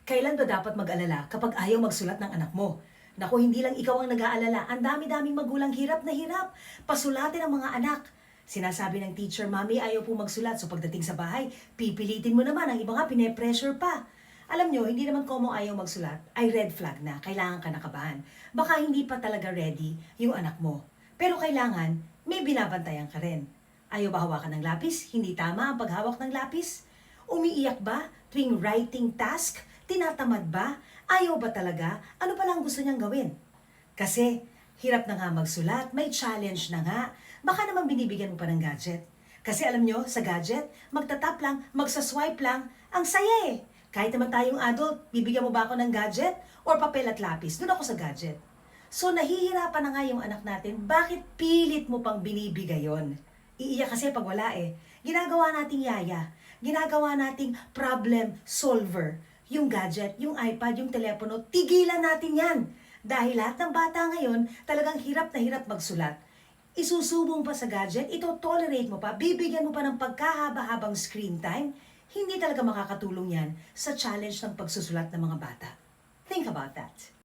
Kailan ba dapat mag-alala kapag ayaw magsulat ng anak mo? Naku, hindi lang ikaw ang nag-aalala. Ang dami-daming magulang hirap na hirap. Pasulatin ang mga anak. Sinasabi ng teacher, Mami, ayaw po magsulat. So pagdating sa bahay, pipilitin mo naman. Ang iba nga, pine-pressure pa. Alam nyo, hindi naman komo ayaw magsulat ay red flag na. Kailangan ka nakabahan. Baka hindi pa talaga ready yung anak mo. Pero kailangan, may binabantayan ka rin. Ayaw ba hawakan ng lapis? Hindi tama ang paghawak ng lapis? Umiiyak ba tuwing writing task? Tinatamad ba? Ayaw ba talaga? Ano pala ang gusto niyang gawin? Kasi, hirap na nga magsulat, may challenge na nga. Baka naman binibigyan mo pa ng gadget. Kasi alam nyo, sa gadget, magtatap lang, magsaswipe lang, ang saya eh. Kahit naman tayong adult, bibigyan mo ba ako ng gadget? Or papel at lapis? Doon ako sa gadget. So, nahihirapan na nga yung anak natin, bakit pilit mo pang binibigay yon? Iiyak kasi pag wala eh. Ginagawa nating yaya. Ginagawa nating problem solver. Yung gadget, yung iPad, yung telepono, tigilan natin yan. Dahil lahat ng bata ngayon, talagang hirap na hirap magsulat. Isusubong pa sa gadget, ito tolerate mo pa, bibigyan mo pa ng pagkahaba-habang screen time, hindi talaga makakatulong yan sa challenge ng pagsusulat ng mga bata. Think about that.